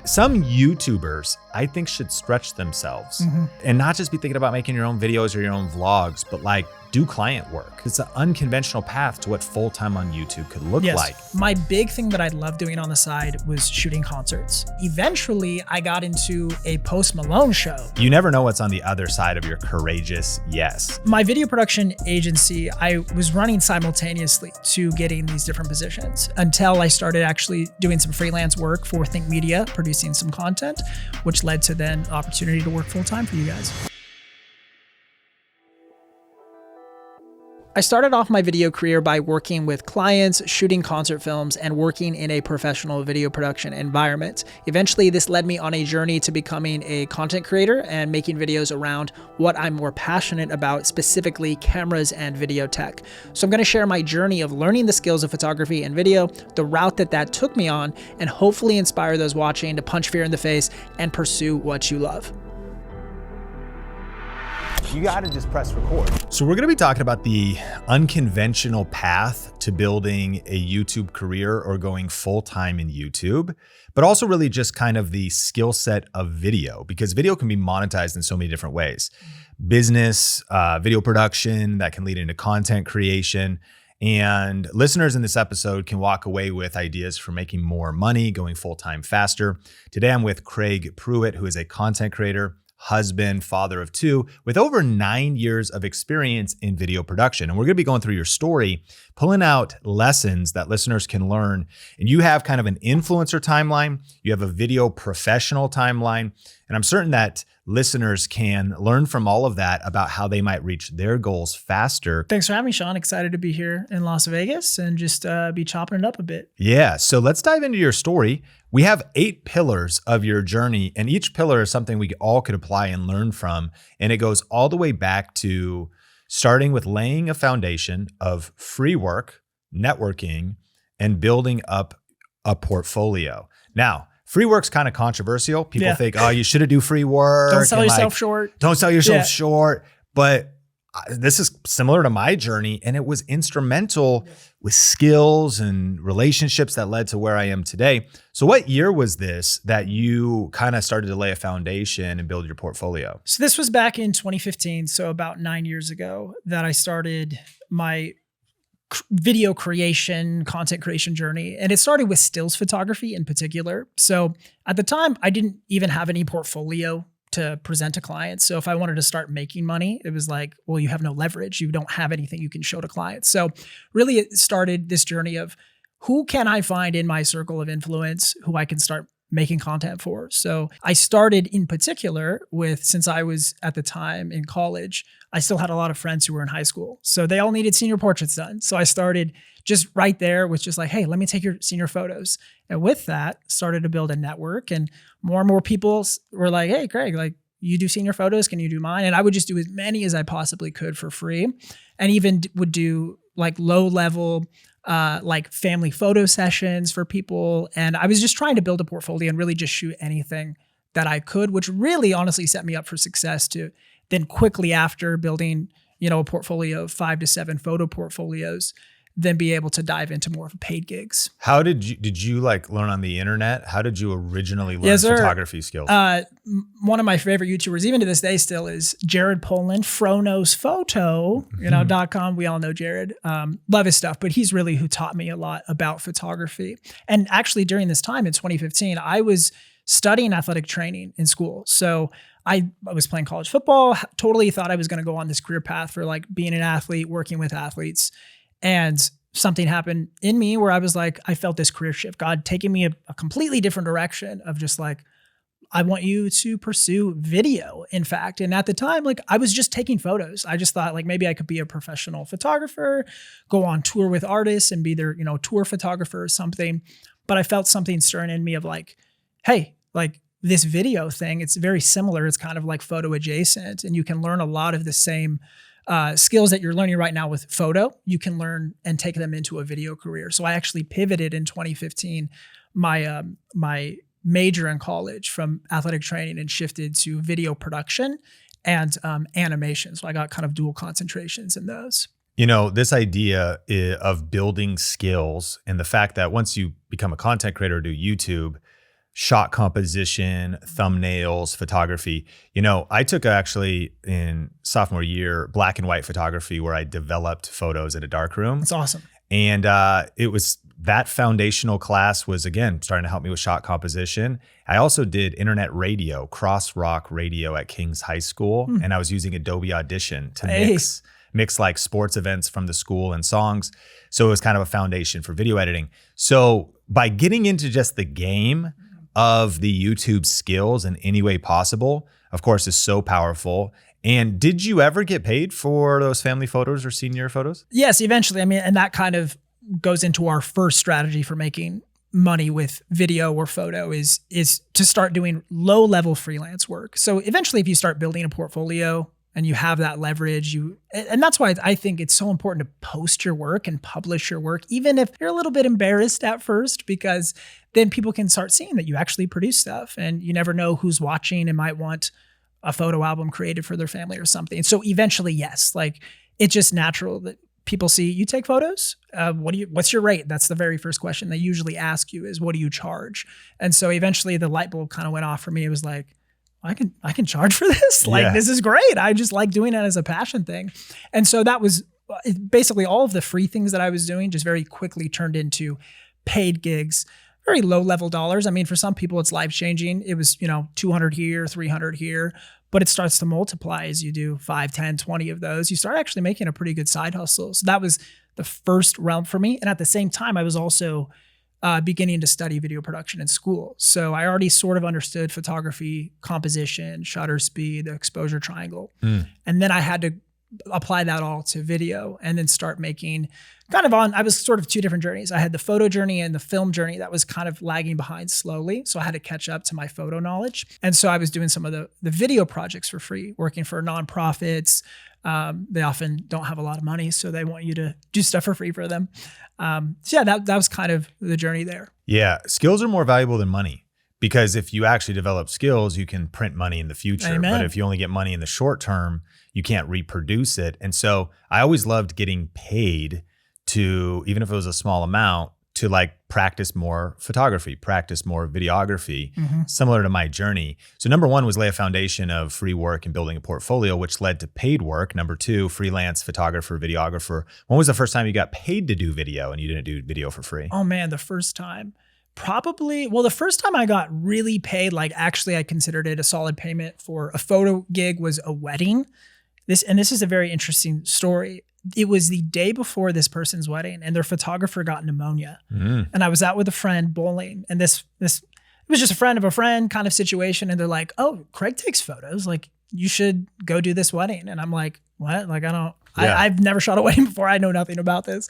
Some YouTubers, I think, should stretch themselves and not just be thinking about making your own videos or your own vlogs, but like do client work. It's an unconventional path to what full-time on YouTube could look like. My big thing that I loved doing on the side was shooting concerts. Eventually, I got into a Post Malone show. You never know what's on the other side of your courageous yes. My video production agency, I was running simultaneously to getting these different positions until I started actually doing some freelance work for Think Media, producing some content, which led to then opportunity to work full-time for you guys. I started off my video career by working with clients, shooting concert films, and working in a professional video production environment. Eventually, this led me on a journey to becoming a content creator and making videos around what I'm more passionate about, specifically cameras and video tech. So I'm going to share my journey of learning the skills of photography and video, the route that took me on, and hopefully inspire those watching to punch fear in the face and pursue what you love. You gotta just press record. So we're gonna be talking about the unconventional path to building a YouTube career or going full-time in YouTube, but also really just kind of the skill set of video, because video can be monetized in so many different ways. Business, video production, that can lead into content creation. And listeners in this episode can walk away with ideas for making more money, going full-time faster. Today, I'm with Craig Pruitt, who is a content creator, husband, father of two, with over 9 years of experience in video production. And we're going to be going through your story, pulling out lessons that listeners can learn. And you have kind of an influencer timeline, you have a video professional timeline, and I'm certain that listeners can learn from all of that about how they might reach their goals faster. Thanks for having me, Sean. Excited to be here in Las Vegas and just be chopping it up a bit. Yeah, so let's dive into your story. We have 8 pillars of your journey, and each pillar is something we all could apply and learn from. And it goes all the way back to starting with laying a foundation of free work, networking, and building up a portfolio. Now, free work's kind of controversial. People think, oh, you shouldn't do free work. Don't sell yourself short. Don't sell yourself short. But this is similar to my journey, and it was instrumental with skills and relationships that led to where I am today. So what year was this that you kind of started to lay a foundation and build your portfolio? So this was back in 2015, so about 9 years ago, that I started my video creation, content creation journey. And it started with stills photography in particular. So at the time, I didn't even have any portfolio to present to clients. So if I wanted to start making money, it was like, well, you have no leverage. You don't have anything you can show to clients. So really it started this journey of who can I find in my circle of influence who I can start making content for. So I started in particular with, since I was at the time in college, I still had a lot of friends who were in high school. So they all needed senior portraits done. So I started just right there with just like, hey, let me take your senior photos. And with that, started to build a network, and more people were like, hey, Craig, like you do senior photos, can you do mine? And I would just do as many as I possibly could for free, and even would do like low level, like family photo sessions for people. And I was just trying to build a portfolio and really just shoot anything that I could, which really honestly set me up for success to then quickly after building, a portfolio of 5 to 7 photo portfolios, then be able to dive into more of paid gigs. How did you like learn on the internet? How did you originally learn photography skills? One of my favorite YouTubers, even to this day still, is Jared Poland, FronosPhoto.com. We all know Jared. Love his stuff, but he's really who taught me a lot about photography. And actually during this time in 2015, I was studying athletic training in school. So I was playing college football, totally thought I was going to go on this career path for like being an athlete, working with athletes. And something happened in me where I was like, I felt this career shift, God taking me a completely different direction of just like, I want you to pursue video, in fact. And at the time, like I was just taking photos. I just thought like maybe I could be a professional photographer, go on tour with artists and be their, tour photographer or something. But I felt something stirring in me of like, hey, like this video thing, it's very similar. It's kind of like photo adjacent, and you can learn a lot of the same skills that you're learning right now with photo, you can learn and take them into a video career. So I actually pivoted in 2015, my major in college from athletic training, and shifted to video production and animation. So I got kind of dual concentrations in those. This idea of building skills and the fact that once you become a content creator to YouTube, shot composition, thumbnails, photography. I took actually in sophomore year, black and white photography where I developed photos in a darkroom. That's awesome. And it was that foundational class was, again, starting to help me with shot composition. I also did internet radio, cross rock radio at King's High School. And I was using Adobe Audition to mix like sports events from the school and songs. So it was kind of a foundation for video editing. So by getting into just the game of the YouTube skills in any way possible, of course, is so powerful. And did you ever get paid for those family photos or senior photos? Yes, eventually. I mean, and that kind of goes into our first strategy for making money with video or photo is to start doing low-level freelance work. So eventually, if you start building a portfolio and you have that leverage, and that's why I think it's so important to post your work and publish your work, even if you're a little bit embarrassed at first, because then people can start seeing that you actually produce stuff, and you never know who's watching and might want a photo album created for their family or something. So eventually, yes, like it's just natural that people see you take photos. What's your rate? That's the very first question they usually ask you is, what do you charge? And so eventually the light bulb kind of went off for me. It was like, I can charge for this. Like, this is great. I just like doing it as a passion thing. And so that was basically all of the free things that I was doing just very quickly turned into paid gigs, very low level dollars. I mean, for some people it's life changing. It was, 200 here, 300 here, but it starts to multiply as you do 5, 10, 20 of those. You start actually making a pretty good side hustle. So that was the first realm for me. And at the same time, I was also beginning to study video production in school. So I already sort of understood photography, composition, shutter speed, the exposure triangle. And then I had to apply that all to video and then start making I was sort of two different journeys. I had the photo journey and the film journey that was kind of lagging behind slowly. So I had to catch up to my photo knowledge. And so I was doing some of the video projects for free, working for nonprofits. They often don't have a lot of money, so they want you to do stuff for free for them. So yeah, that was kind of the journey there. Yeah, skills are more valuable than money because if you actually develop skills, you can print money in the future. Amen. But if you only get money in the short term, you can't reproduce it. And so I always loved getting paid to, even if it was a small amount, to like practice more photography, practice more videography, similar to my journey. So number one was lay a foundation of free work and building a portfolio, which led to paid work. Number two, freelance photographer, videographer. When was the first time you got paid to do video and you didn't do video for free? Oh man, the first time. The first time I got really paid, like actually I considered it a solid payment for a photo gig was a wedding. This is a very interesting story. It was the day before this person's wedding and their photographer got pneumonia. And I was out with a friend bowling, and this it was just a friend of a friend kind of situation. And they're like, "Oh, Craig takes photos. Like, you should go do this wedding." And I'm like, "What? Like, I've never shot a wedding before. I know nothing about this."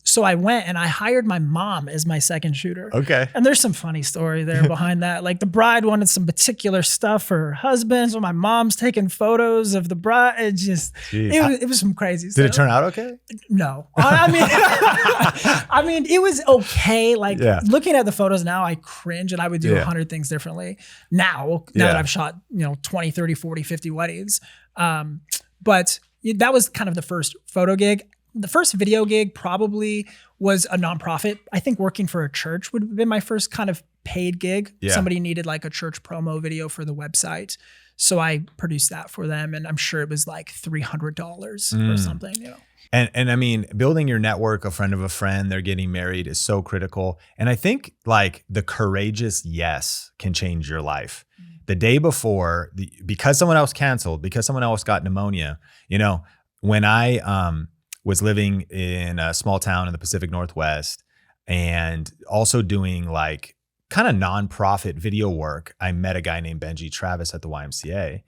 So I went and I hired my mom as my second shooter. Okay. And there's some funny story there behind that. Like the bride wanted some particular stuff for her husband. So my mom's taking photos of the bride. It was some crazy stuff. Did it turn out okay? No. I mean, it was okay. Like looking at the photos now, I cringe and I would do 100 things differently now that I've shot, 20, 30, 40, 50 weddings. But that was kind of the first photo gig. The first video gig probably was a nonprofit. I think working for a church would have been my first kind of paid gig. Yeah. Somebody needed like a church promo video for the website. So I produced that for them. And I'm sure it was like $300 or something, And I mean, building your network, a friend of a friend, they're getting married is so critical. And I think like the courageous yes can change your life. The day before, because someone else canceled, because someone else got pneumonia, when I was living in a small town in the Pacific Northwest and also doing like kind of nonprofit video work, I met a guy named Benji Travis at the YMCA.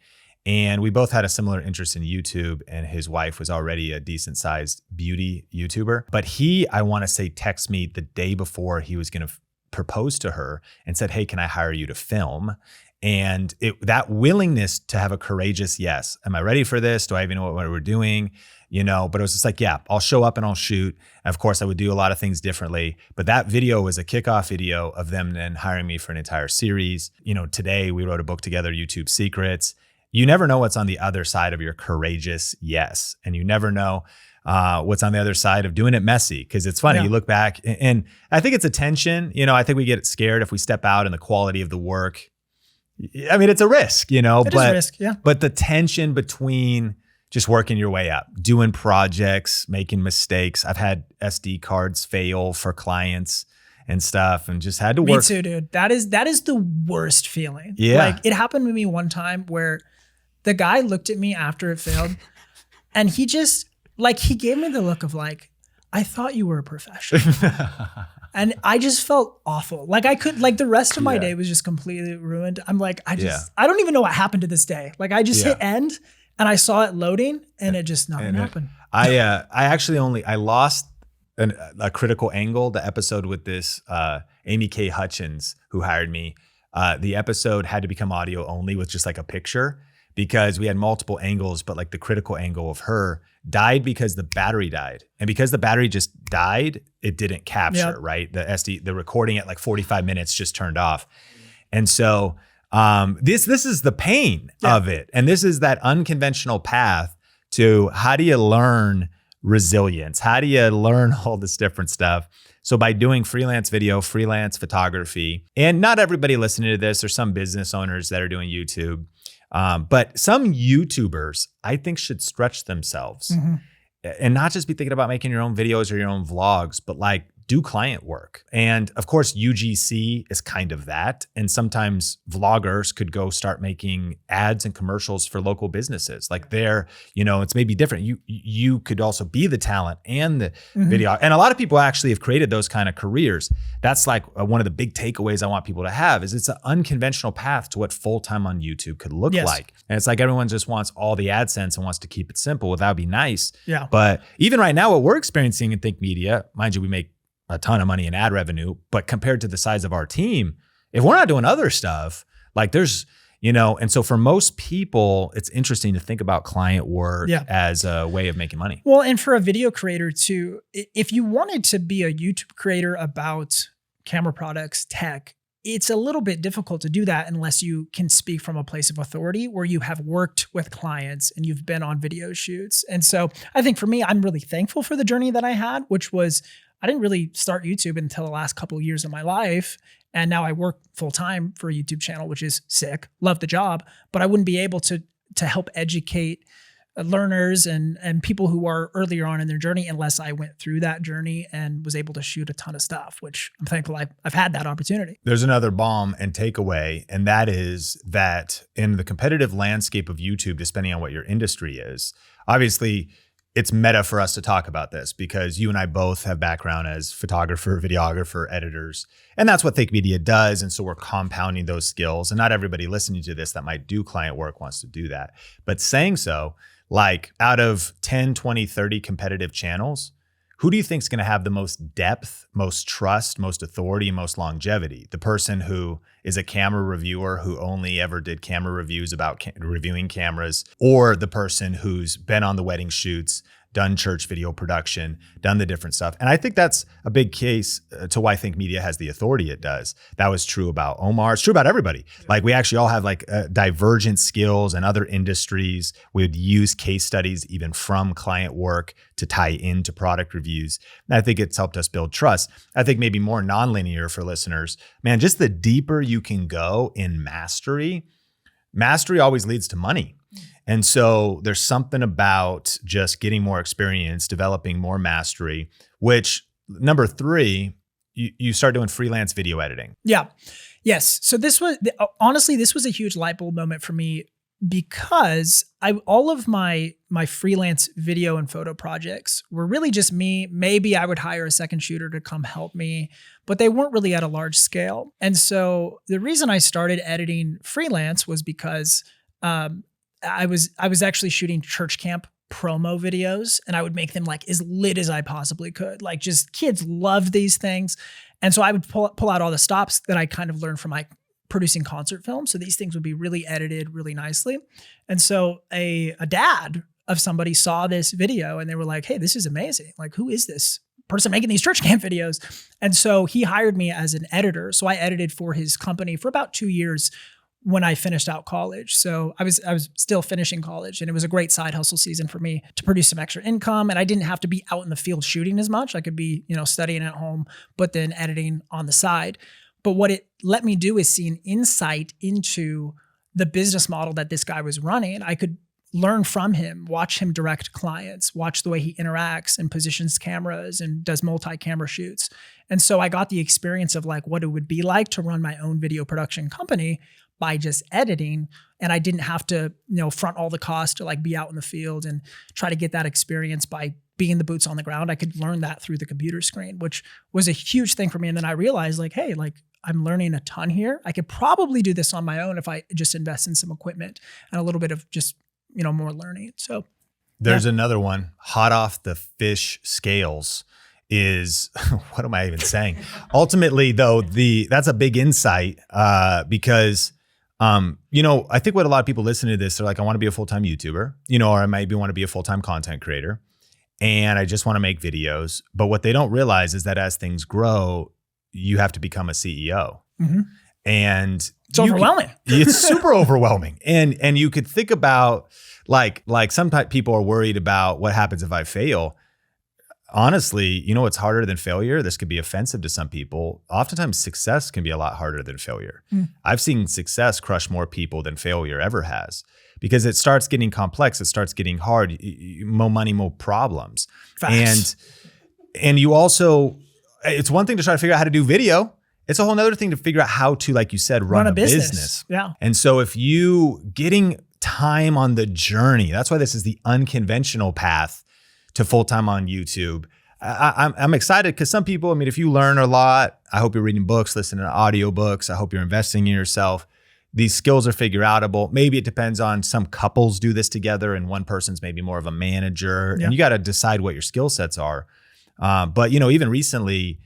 And we both had a similar interest in YouTube, and his wife was already a decent sized beauty YouTuber. But he, I want to say, texted me the day before he was going to propose to her and said, "Hey, can I hire you to film?" And that willingness to have a courageous yes. Am I ready for this? Do I even know what we're doing? But it was just like, yeah, I'll show up and I'll shoot. And of course, I would do a lot of things differently. But that video was a kickoff video of them then hiring me for an entire series. Today we wrote a book together, YouTube Secrets. you never know what's on the other side of your courageous yes. And you never know what's on the other side of doing it messy. Cause it's funny, you look back and I think it's a tension. I think we get scared if we step out and the quality of the work. I mean, it's a risk, It is a risk, yeah. But the tension between just working your way up, doing projects, making mistakes. I've had SD cards fail for clients and stuff and just had to work. Me too, dude. That is the worst feeling. Yeah. Like it happened to me one time where the guy looked at me after it failed and he just he gave me the look of like, I thought you were a professional. And I just felt awful. Like I could, the rest of my day was just completely ruined. I'm like, I don't even know what happened to this day. Like I just hit end and I saw it loading and it just nothing happened. I lost a critical angle, the episode with this Amy K. Hutchins who hired me. The episode had to become audio only with just like a picture because we had multiple angles, but like the critical angle of her died because the battery died. And because the battery just died, it didn't capture, right? The recording at like 45 minutes just turned off. And so this is the pain of it. And this is that unconventional path to how do you learn resilience? How do you learn all this different stuff? So by doing freelance video, freelance photography, and not everybody listening to this, there's some business owners that are doing YouTube, but some YouTubers I think should stretch themselves and not just be thinking about making your own videos or your own vlogs, but like do client work. And of course, UGC is kind of that. And sometimes vloggers could go start making ads and commercials for local businesses. Like it's maybe different. You could also be the talent and the video. And a lot of people actually have created those kind of careers. That's like one of the big takeaways I want people to have is it's an unconventional path to what full-time on YouTube could look like. And it's like everyone just wants all the AdSense and wants to keep it simple. Well, that would be nice. Yeah. But even right now, what we're experiencing in Think Media, mind you, we make a ton of money in ad revenue, but compared to the size of our team, if we're not doing other stuff, like there's, and so for most people, it's interesting to think about client work as a way of making money. Well, and for a video creator too, if you wanted to be a YouTube creator about camera products, tech, it's a little bit difficult to do that unless you can speak from a place of authority where you have worked with clients and you've been on video shoots. And so I think for me, I'm really thankful for the journey that I had, which was I didn't really start YouTube until the last couple of years of my life. And now I work full time for a YouTube channel, which is sick. Love the job, but I wouldn't be able to help educate learners and people who are earlier on in their journey unless I went through that journey and was able to shoot a ton of stuff, which I'm thankful I've had that opportunity. There's another bomb and takeaway, and that is that in the competitive landscape of YouTube, depending on what your industry is, obviously it's meta for us to talk about this because you and I both have background as photographer, videographer, editors, and that's what Think Media does. And so we're compounding those skills, and not everybody listening to this that might do client work wants to do that. But saying so, like out of 10, 20, 30 competitive channels, who do you think is going to have the most depth, most trust, most authority, and most longevity? The person who is a camera reviewer who only ever did camera reviews about reviewing cameras, or the person who's been on the wedding shoots, done church video production, done the different stuff. And I think that's a big case to why Think Media has the authority it does. That was true about Omar. It's true about everybody. Like we actually all have like divergent skills in other industries. We would use case studies even from client work to tie into product reviews. And I think it's helped us build trust. I think maybe more nonlinear for listeners, man, just the deeper you can go in mastery always leads to money. And so there's something about just getting more experience, developing more mastery, which number 3, you start doing freelance video editing. Yeah. Yes. So this was, honestly, this was a huge light bulb moment for me because all of my freelance video and photo projects were really just me. Maybe I would hire a second shooter to come help me, but they weren't really at a large scale. And so the reason I started editing freelance was because I was actually shooting church camp promo videos and I would make them like as lit as I possibly could. Like just kids loved these things. And so I would pull out all the stops that I kind of learned from my producing concert films. So these things would be really edited really nicely. And so a dad of somebody saw this video and they were like, hey, this is amazing. Like, who is this person making these church camp videos? And so he hired me as an editor. So I edited for his company for about 2 years when I finished out college. So I was still finishing college, and it was a great side hustle season for me to produce some extra income. And I didn't have to be out in the field shooting as much. I could be, studying at home, but then editing on the side. But what it let me do is see an insight into the business model that this guy was running. I could learn from him, watch him direct clients, watch the way he interacts and positions cameras and does multi-camera shoots. And so I got the experience of like what it would be like to run my own video production company by just editing. And I didn't have to, front all the costs to like be out in the field and try to get that experience by being the boots on the ground. I could learn that through the computer screen, which was a huge thing for me. And then I realized like, hey, like I'm learning a ton here. I could probably do this on my own if I just invest in some equipment and a little bit of just, more learning. So there's another one, hot off the fish scales is, what am I even saying? Ultimately though, that's a big insight because I think what a lot of people listening to this, they're like, I want to be a full-time YouTuber, or I maybe want to be a full-time content creator and I just want to make videos. But what they don't realize is that as things grow, you have to become a CEO. Mm-hmm. And it's overwhelming. It's super overwhelming. And you could think about like some people are worried about what happens if I fail. Honestly, what's harder than failure? This could be offensive to some people. Oftentimes success can be a lot harder than failure. I've seen success crush more people than failure ever has because it starts getting complex. It starts getting hard, more money, more problems. Facts. And you also, it's one thing to try to figure out how to do video. It's a whole nother thing to figure out how to, like you said, run a business. Yeah. And so if you getting time on the journey, that's why this is the unconventional path to full-time on YouTube. I'm excited because some people, if you learn a lot, I hope you're reading books, listening to audiobooks. I hope you're investing in yourself. These skills are figure outable. Maybe it depends on some couples do this together and one person's maybe more of a manager and you got to decide what your skill sets are. But even recently,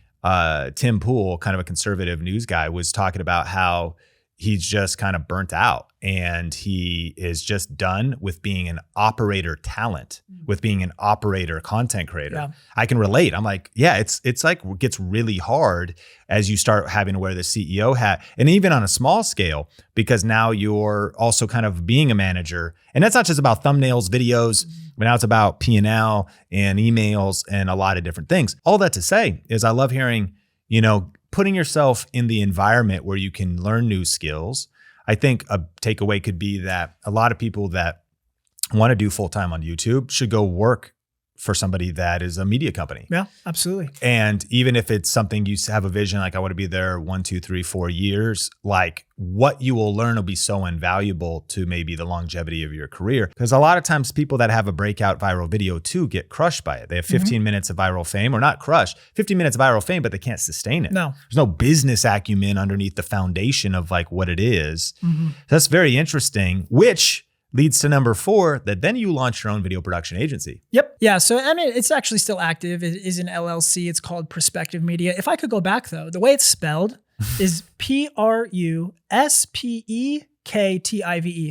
Tim Pool, kind of a conservative news guy, was talking about how he's just kind of burnt out and he is just done with being an operator talent, with being an operator content creator. Yeah. I can relate. I'm like, yeah, it's like it gets really hard as you start having to wear the CEO hat, and even on a small scale, because now you're also kind of being a manager. And that's not just about thumbnails, videos, but now it's about P&L and emails and a lot of different things. All that to say is I love hearing, putting yourself in the environment where you can learn new skills. I think a takeaway could be that a lot of people that want to do full-time on YouTube should go work for somebody that is a media company. Yeah, absolutely. And even if it's something you have a vision, like I want to be there 1, 2, 3, 4 years, like what you will learn will be so invaluable to maybe the longevity of your career. Because a lot of times people that have a breakout viral video too get crushed by it. They have 15 minutes of viral fame, or not crushed, 15 minutes of viral fame, but they can't sustain it. No. There's no business acumen underneath the foundation of like what it is. So that's very interesting, which leads to number 4, that then you launch your own video production agency. Yep. Yeah. So, it's actually still active. It is an LLC. It's called Perspective Media. If I could go back though, the way it's spelled is P-R-U-S-P-E-K-T-I-V-E.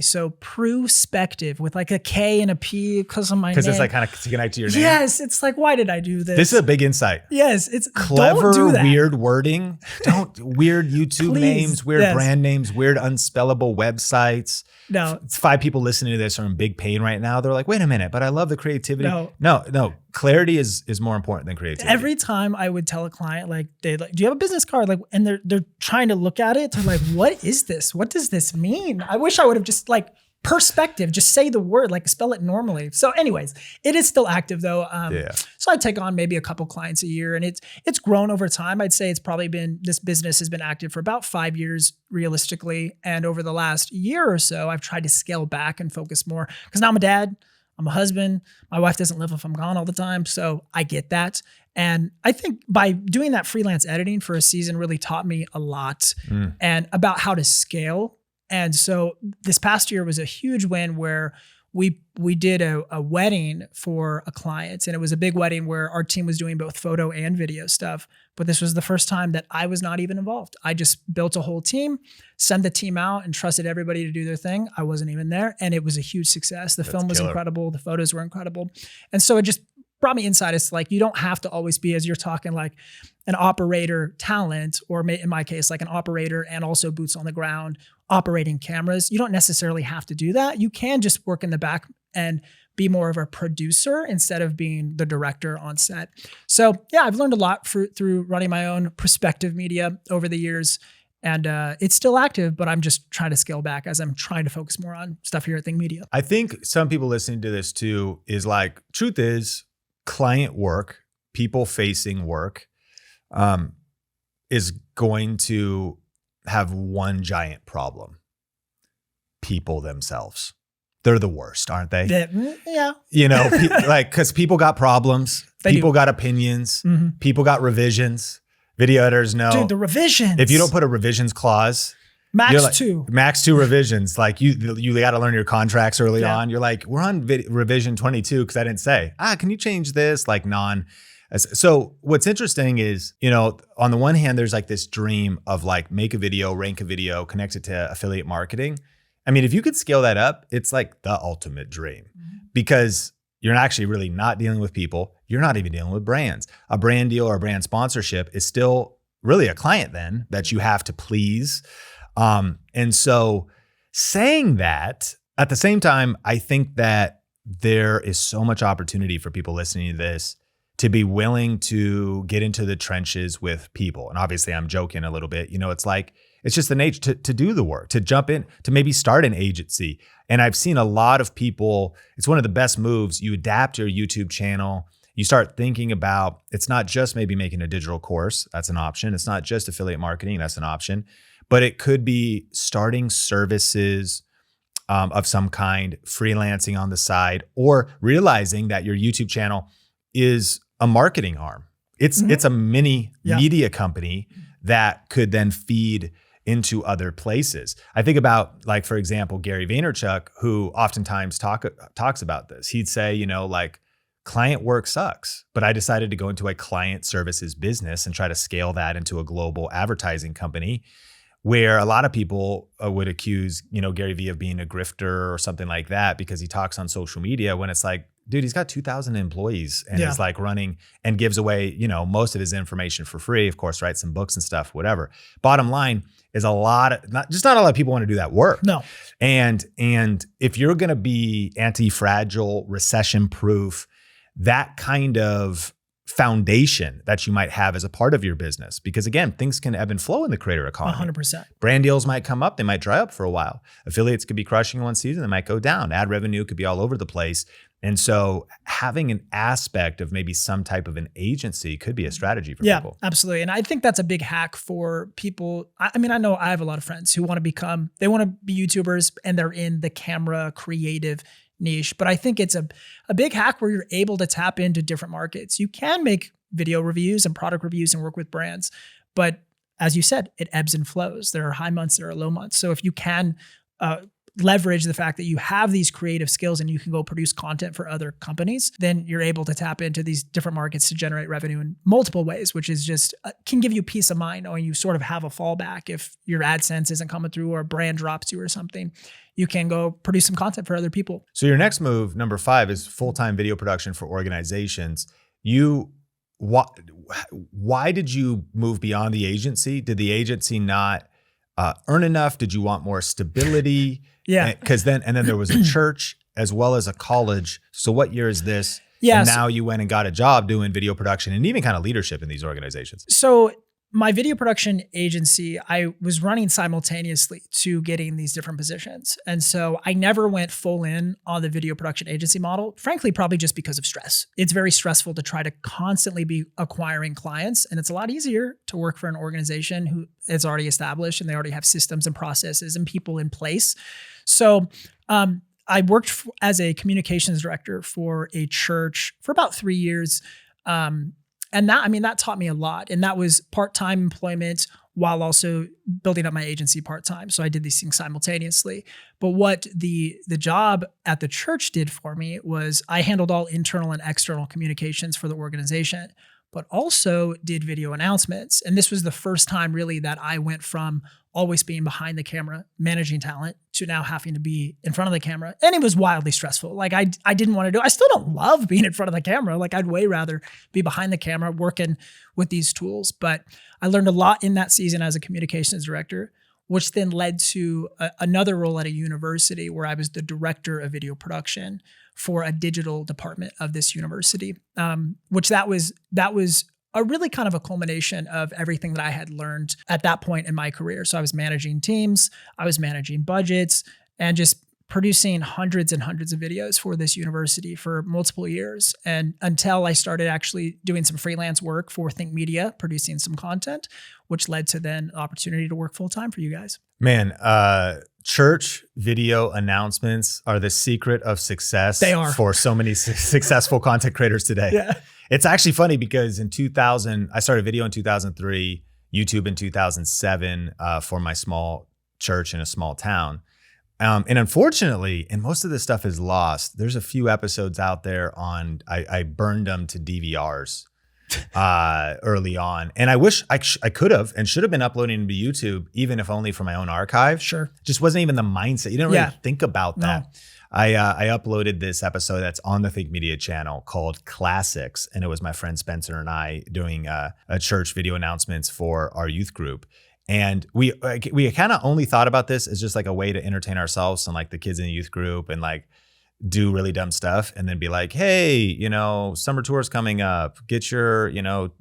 So Perspective with like a K and a P because of my name. Because it's like kind of to connect to your name. Yes. It's like, why did I do this? This is a big insight. Yes. It's clever, don't do that. weird wording. Weird YouTube names, weird brand names, weird unspellable websites. No. It's 5 people listening to this are in big pain right now. They're like, wait a minute, but I love the creativity. No. Clarity is more important than creativity. Every time I would tell a client, like, do you have a business card? Like, and they're trying to look at it. They're like, what is this? What does this mean? I wish I would have just like perspective, just say the word, like spell it normally. So anyways, it is still active though. So I take on maybe a couple clients a year, and it's grown over time. I'd say it's probably this business has been active for about 5 years realistically. And over the last year or so, I've tried to scale back and focus more because now I'm a dad, I'm a husband. My wife doesn't live if I'm gone all the time. So I get that. And I think by doing that freelance editing for a season really taught me a lot and about how to scale. And so this past year was a huge win where we did a wedding for a client, and it was a big wedding where our team was doing both photo and video stuff. But this was the first time that I was not even involved. I just built a whole team, sent the team out, and trusted everybody to do their thing. I wasn't even there, and it was a huge success. The film was incredible. The photos were incredible. And so it just brought me insight as to like, you don't have to always be, as you're talking, like an operator talent, or in my case, like an operator and also boots on the ground operating cameras. You don't necessarily have to do that. You can just work in the back and be more of a producer instead of being the director on set. So yeah, I've learned a lot through running my own perspective media over the years. And it's still active, but I'm just trying to scale back as I'm trying to focus more on stuff here at Think Media. I think some people listening to this too is like, truth is, client work, people facing work, is going to have one giant problem: people themselves. They're the worst, aren't they? Yeah. You know, like, because people got problems, people got opinions, Mm-hmm. people got revisions. Video editors know. Dude, the revisions. If you don't put a revisions clause, max 2 revisions, like you got to learn your contracts early Yeah. on. You're like, we're on revision 22 because I didn't say, can you change this? Like So what's interesting is, you know, on the one hand, there's like this dream of like make a video, rank a video, connect it to affiliate marketing. I mean, if you could scale that up, it's like the ultimate dream, because you're actually really not dealing with people. You're not even dealing with brands. A brand deal or a brand sponsorship is still really a client then that you have to please. And so saying that, at the same time, I think that there is so much opportunity for people listening to this to be willing to get into the trenches with people. And obviously I'm joking a little bit, you know, it's like, it's just the nature to do the work, to jump in, to maybe start an agency. And I've seen a lot of people, it's one of the best moves. You adapt your YouTube channel. You start thinking about, it's not just maybe making a digital course. That's an option. It's not just affiliate marketing. That's an option. But it could be starting services of some kind, freelancing on the side, or realizing that your YouTube channel is a marketing arm. It's a mini media company that could then feed into other places. I think about, like, for example, Gary Vaynerchuk, who oftentimes talks about this. He'd say, you know, like, client work sucks, but I decided to go into a client services business and try to scale that into a global advertising company, where a lot of people would accuse, you know, Gary Vee of being a grifter or something like that because he talks on social media, when it's like, dude, he's got 2,000 employees and is like running and gives away, you know, most of his information for free, of course, writes some books and stuff, whatever. Bottom line is not a lot of people want to do that work. No. And if you're going to be anti-fragile, recession proof, that kind of foundation that you might have as a part of your business, because again, things can ebb and flow in the creator economy. 100%. Brand deals might come up, they might dry up for a while. Affiliates could be crushing one season, they might go down. Ad revenue could be all over the place. And so having an aspect of maybe some type of an agency could be a strategy for people. Yeah, absolutely. And I think that's a big hack for people. I mean, I know I have a lot of friends who want to be YouTubers and they're in the camera creative niche, but I think it's a big hack where you're able to tap into different markets. You can make video reviews and product reviews and work with brands, but as you said, it ebbs and flows. There are high months, there are low months. So if you can leverage the fact that you have these creative skills and you can go produce content for other companies, then you're able to tap into these different markets to generate revenue in multiple ways, which is just can give you peace of mind knowing you sort of have a fallback. If your AdSense isn't coming through or a brand drops you or something, you can go produce some content for other people. So your next move, number 5, is full-time video production for organizations. Why did you move beyond the agency? Did the agency not earn enough? Did you want more stability? Yeah. Because then there was a church as well as a college. So what year is this? Yeah. And now you went and got a job doing video production and even kind of leadership in these organizations. So my video production agency, I was running simultaneously to getting these different positions. And so I never went full in on the video production agency model, frankly, probably just because of stress. It's very stressful to try to constantly be acquiring clients. And it's a lot easier to work for an organization who is already established and they already have systems and processes and people in place. So I worked as a communications director for a church for about 3 years. And that taught me a lot. And that was part-time employment while also building up my agency part-time. So I did these things simultaneously. But what the job at the church did for me was I handled all internal and external communications for the organization. but also did video announcements. And this was the first time really that I went from always being behind the camera, managing talent, to now having to be in front of the camera. And it was wildly stressful. Like I didn't want to do, I still don't love being in front of the camera. Like I'd way rather be behind the camera working with these tools. But I learned a lot in that season as a communications director, which then led to another role at a university where I was the director of video production for a digital department of this university, which that was a really kind of a culmination of everything that I had learned at that point in my career. So I was managing teams, I was managing budgets, and just producing hundreds and hundreds of videos for this university for multiple years. And until I started actually doing some freelance work for Think Media, producing some content, which led to then opportunity to work full-time for you guys. Man, church video announcements are the secret of success. They are. For so many successful content creators today. Yeah. It's actually funny because in 2000, I started video in 2003, YouTube in 2007 for my small church in a small town. And unfortunately, and most of this stuff is lost, there's a few episodes out there on, I burned them to DVRs early on. And I wish I could have and should have been uploading to YouTube, even if only for my own archive. Sure. Just wasn't even the mindset. You didn't really think about that. No. I uploaded this episode that's on the Think Media channel called Classics. And it was my friend Spencer and I doing a church video announcements for our youth group. And we kind of only thought about this as just like a way to entertain ourselves and like the kids in the youth group and like do really dumb stuff and then be like, hey, summer tour's coming up, get your,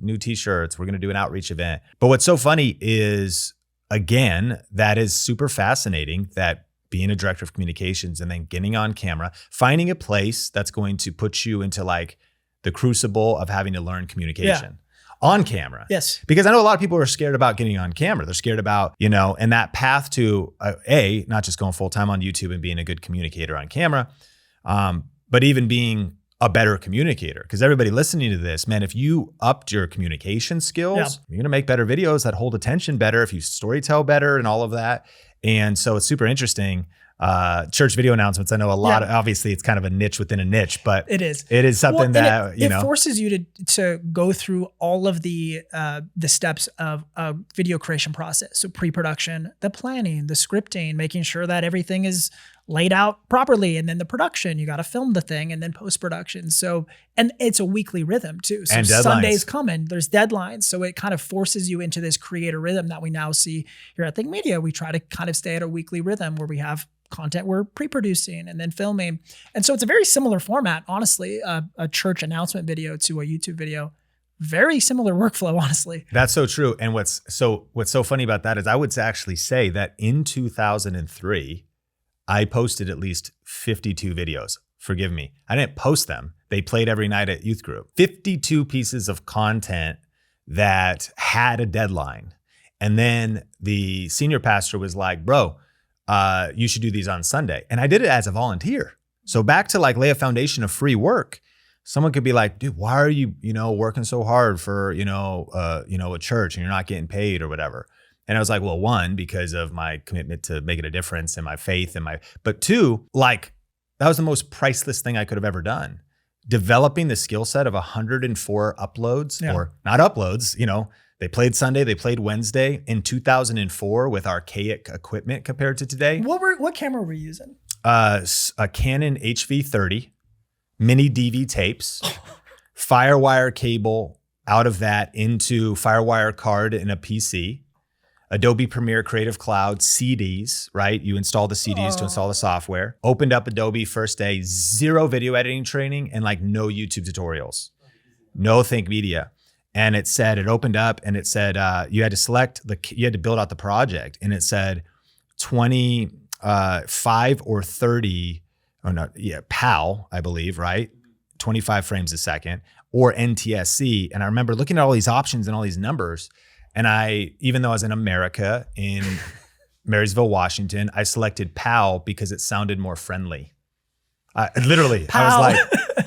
new t-shirts. We're going to do an outreach event. But what's so funny is, again, that is super fascinating that being a director of communications and then getting on camera, finding a place that's going to put you into like the crucible of having to learn communication. On camera. Yes. Because I know a lot of people are scared about getting on camera. They're scared about, and that path to not just going full time on YouTube and being a good communicator on camera, but even being a better communicator. Because everybody listening to this, man, if you upped your communication skills, you're going to make better videos that hold attention better, if you storytell better and all of that. And so it's super interesting. Church video announcements. I know a lot of, obviously it's kind of a niche within a niche, but it is something that, it forces you to go through all of the steps of a video creation process. So pre-production, the planning, the scripting, making sure that everything is laid out properly. And then the production, you got to film the thing, and then post-production. So, and it's a weekly rhythm too. So Sunday's coming, there's deadlines. So it kind of forces you into this creator rhythm that we now see here at Think Media. We try to kind of stay at a weekly rhythm where we have content we're pre-producing and then filming. And so it's a very similar format, honestly, a church announcement video to a YouTube video. Very similar workflow, honestly. That's so true. And what's so funny about that is I would actually say that in 2003, I posted at least 52 videos. Forgive me. I didn't post them. They played every night at youth group. 52 pieces of content that had a deadline. And then the senior pastor was like, bro, you should do these on Sunday. And I did it as a volunteer. So back to like lay a foundation of free work. Someone could be like, dude, why are you, working so hard for, a church and you're not getting paid or whatever. And I was like, well, one, because of my commitment to making a difference and my faith but two, like that was the most priceless thing I could have ever done. Developing the skill set of 104 uploads or not uploads, they played Sunday, they played Wednesday in 2004 with archaic equipment compared to today. What camera were you using? A Canon HV30, mini DV tapes, Firewire cable out of that into Firewire card in a PC, Adobe Premiere Creative Cloud CDs, right? You install the CDs to install the software. Opened up Adobe first day, 0 video editing training and like no YouTube tutorials, no Think Media. And it opened up and it said, you had to build out the project. And it said 25 or 30, PAL, I believe, right? 25 frames a second or NTSC. And I remember looking at all these options and all these numbers. And even though I was in America, in Marysville, Washington, I selected PAL because it sounded more friendly. Literally, PAL.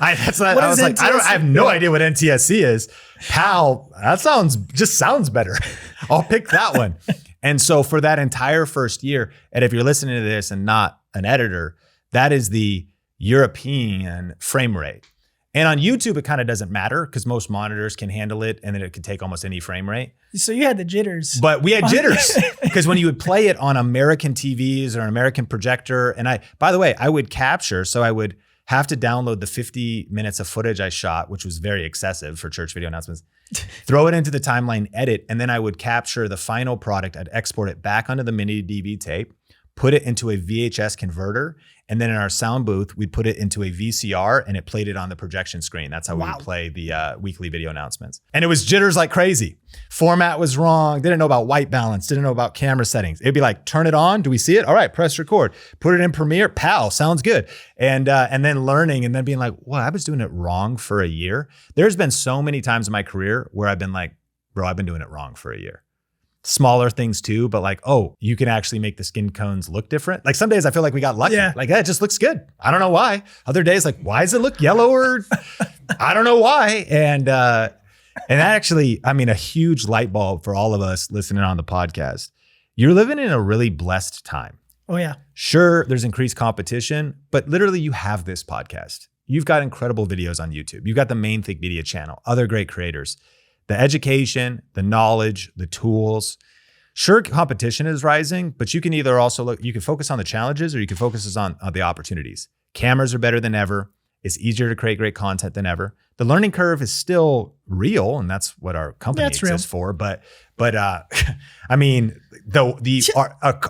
I was like, I have no idea what NTSC is. PAL, that sounds better. I'll pick that one. And so for that entire first year, and if you're listening to this and not an editor, that is the European frame rate. And on YouTube, it kind of doesn't matter because most monitors can handle it and then it can take almost any frame rate. So you had the jitters. But we had jitters because when you would play it on American TVs or an American projector, and by the way, I would capture, so I would have to download the 50 minutes of footage I shot, which was very excessive for church video announcements, throw it into the timeline edit, and then I would capture the final product. I'd export it back onto the mini DV tape, put it into a VHS converter, and then in our sound booth, we'd put it into a VCR and it played it on the projection screen. That's how we would play the weekly video announcements. And it was jitters like crazy. Format was wrong. Didn't know about white balance. Didn't know about camera settings. It'd be like, turn it on. Do we see it? All right, press record. Put it in Premiere. Pow, sounds good. And then learning and then being like, well, I was doing it wrong for a year. There's been so many times in my career where I've been like, bro, I've been doing it wrong for a year. Smaller things too, but like, oh, you can actually make the skin cones look different. Like some days I feel like we got lucky. Yeah. Like that just looks good. I don't know why. Other days like, why does it look yellow or I don't know why. And actually, I mean, a huge light bulb for all of us listening on the podcast. You're living in a really blessed time. Oh yeah. Sure, there's increased competition, but literally you have this podcast. You've got incredible videos on YouTube. You've got the Main Think Media channel, other great creators. The education, the knowledge, the tools. Sure, competition is rising, but you can either also look, you can focus on the challenges or you can focus on the opportunities. Cameras are better than ever. It's easier to create great content than ever. The learning curve is still real, and that's what our company exists for. But I mean, the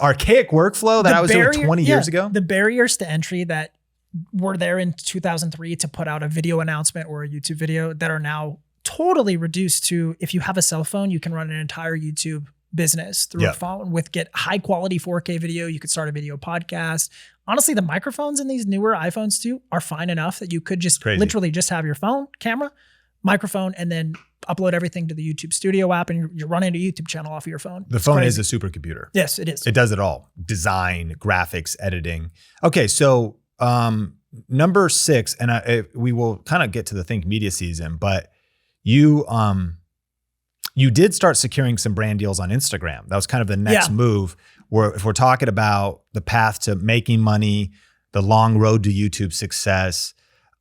archaic workflow that I was doing 20 years ago. The barriers to entry that were there in 2003 to put out a video announcement or a YouTube video that are now totally reduced to, if you have a cell phone, you can run an entire YouTube business through a phone get high quality 4K video. You could start a video podcast. Honestly, the microphones in these newer iPhones too are fine enough that you could just literally just have your phone, camera, microphone, and then upload everything to the YouTube Studio app and you're running a YouTube channel off of your phone. The phone is a supercomputer. Yes, it is. It does it all. Design, graphics, editing. Okay, so number 6, and we will kind of get to the Think Media season, but you did start securing some brand deals on Instagram. That was kind of the next move, where if we're talking about the path to making money, the long road to YouTube success.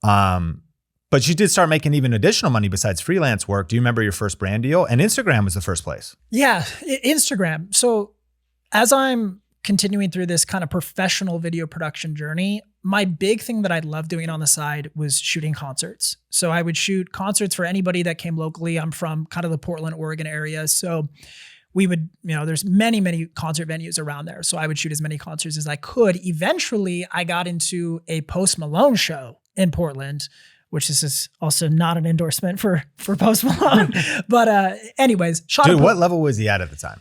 But you did start making even additional money besides freelance work. Do you remember your first brand deal? And Instagram was the first place. Yeah, Instagram. So as I'm continuing through this kind of professional video production journey, my big thing that I loved doing on the side was shooting concerts. So I would shoot concerts for anybody that came locally. I'm from kind of the Portland, Oregon area. So we would, there's many concert venues around there. So I would shoot as many concerts as I could. Eventually I got into a Post Malone show in Portland, which is also not an endorsement for Post Malone. But anyways, dude, what level was he at the time?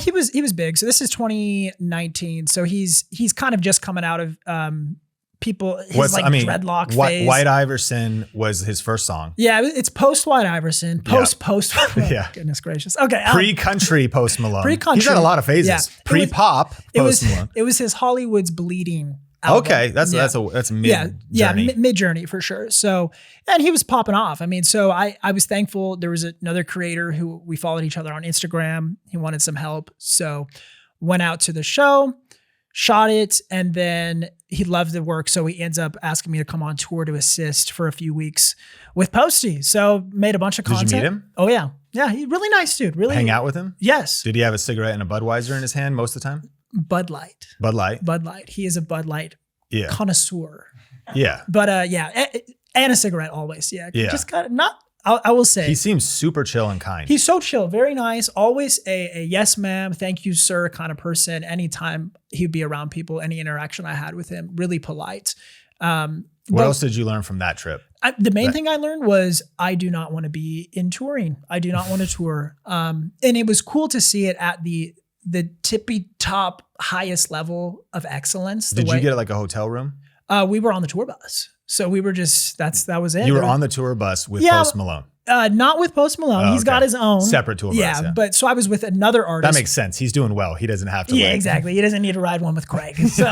He was big. So this is 2019. So he's kind of just coming out of dreadlock phase. White Iverson was his first song. Yeah, it's post White Iverson, post. Yeah. Goodness gracious. Okay. Pre-country Post Malone. Pre-country. He's had a lot of phases. Yeah. Pre-pop Post Malone. It was his Hollywood's Bleeding album. Okay, that's mid journey. Mid journey for sure. So, and he was popping off. I mean, so I was thankful. There was another creator who we followed each other on Instagram. He wanted some help, so went out to the show, shot it, and then he loved the work. So he ends up asking me to come on tour to assist for a few weeks with Posty. So made a bunch of content. Did you meet him? Oh yeah, yeah. He's really nice dude. Really hang out with him. Yes. Did he have a cigarette and a Budweiser in his hand most of the time? Bud Light. Bud Light. Bud Light. He is a Bud Light connoisseur. Yeah. But and a cigarette always. Yeah. Yeah. Just kind of not. I will say he seems super chill and kind. He's so chill, very nice. Always a yes, ma'am, thank you, sir kind of person. Anytime he'd be around people, any interaction I had with him, really polite. What else did you learn from that trip? The main thing I learned was I do not want to be in touring. I do not want to tour. And it was cool to see it at the tippy top highest level of excellence. Did you get like a hotel room? We were on the tour bus. So we were just, that was it. You were on the tour bus with Post Malone. Not with Post Malone. Oh, He's got his own. Separate tour bus. Yeah, but so I was with another artist. That makes sense. He's doing well. He doesn't have to. Yeah, exactly. He doesn't need to ride one with Craig. So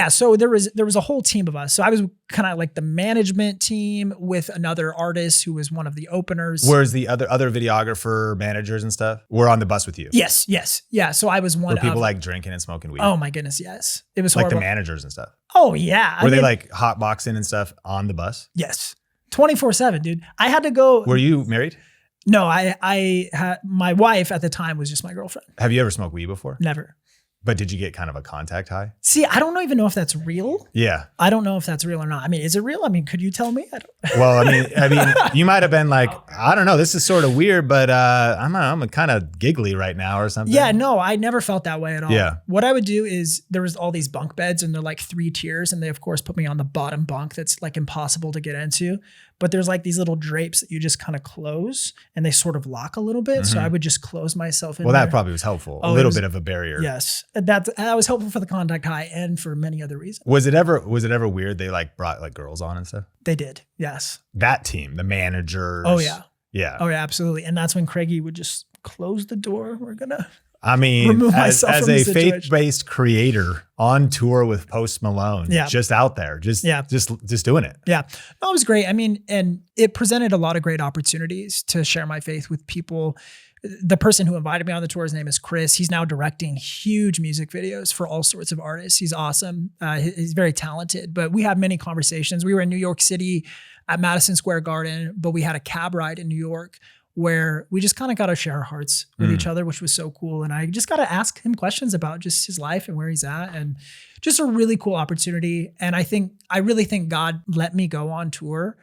so there was a whole team of us. So I was kind of like the management team with another artist who was one of the openers. Whereas the other videographer, managers and stuff were on the bus with you? Yes. Yeah. So I was one of. Were people like drinking and smoking weed? Oh my goodness, yes. It was like horrible. The managers and stuff. Oh yeah. Were they like hot boxing and stuff on the bus? Yes. 24/7, dude. I had to go. Were you married? No, I had my wife at the time was just my girlfriend. Have you ever smoked weed before? Never. But did you get kind of a contact high? See, I don't even know if that's real. Yeah. I don't know if that's real or not. I mean, is it real? I mean, could you tell me? Well, I mean, you might have been like, I don't know, this is sort of weird, but I'm kind of giggly right now or something. Yeah, no, I never felt that way at all. Yeah. What I would do is there was all these bunk beds and they're like 3 tiers. And they, of course, put me on the bottom bunk that's like impossible to get into. But there's like these little drapes that you just kind of close and they sort of lock a little bit. So I would just close myself in. Well, there. that probably was helpful. A little bit of a barrier. Yes. That was helpful for the contact high and for many other reasons. Was it ever weird they like brought like girls on and stuff? They did. Yes. That team, the managers. Oh, yeah. Yeah. Oh, yeah, absolutely. And that's when Craigie would just close the door. We're going to. I mean, remove as myself from a the situation. faith-based creator on tour with Post Malone, just out there, just doing it. Yeah, no, it was great. I mean, and it presented a lot of great opportunities to share my faith with people. The person who invited me on the tour, his name is Chris. He's now directing huge music videos for all sorts of artists. He's awesome. He's very talented, but we had many conversations. We were in New York City at Madison Square Garden, but we had a cab ride in New York where we just kind of got to share our hearts with each other, which was so cool. And I just got to ask him questions about just his life and where he's at, and just a really cool opportunity. And I really think God let me go on tour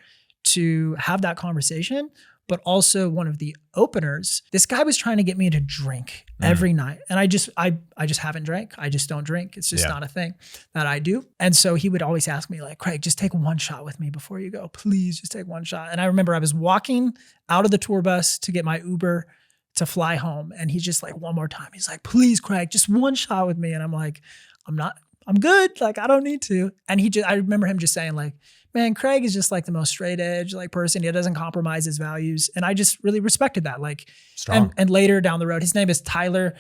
to have that conversation. But also one of the openers, this guy was trying to get me to drink every night. And I just haven't drank. I just don't drink. It's just not a thing that I do. And so he would always ask me like, Craig, just take one shot with me before you go. Please just take one shot. And I remember I was walking out of the tour bus to get my Uber to fly home. And he's just like, one more time. He's like, please, Craig, just one shot with me. And I'm like, I'm good. Like, I don't need to. And I remember him just saying like, man, Craig is just like the most straight edge like person. He doesn't compromise his values. And I just really respected that. Like, and later down the road, his name is Tyler.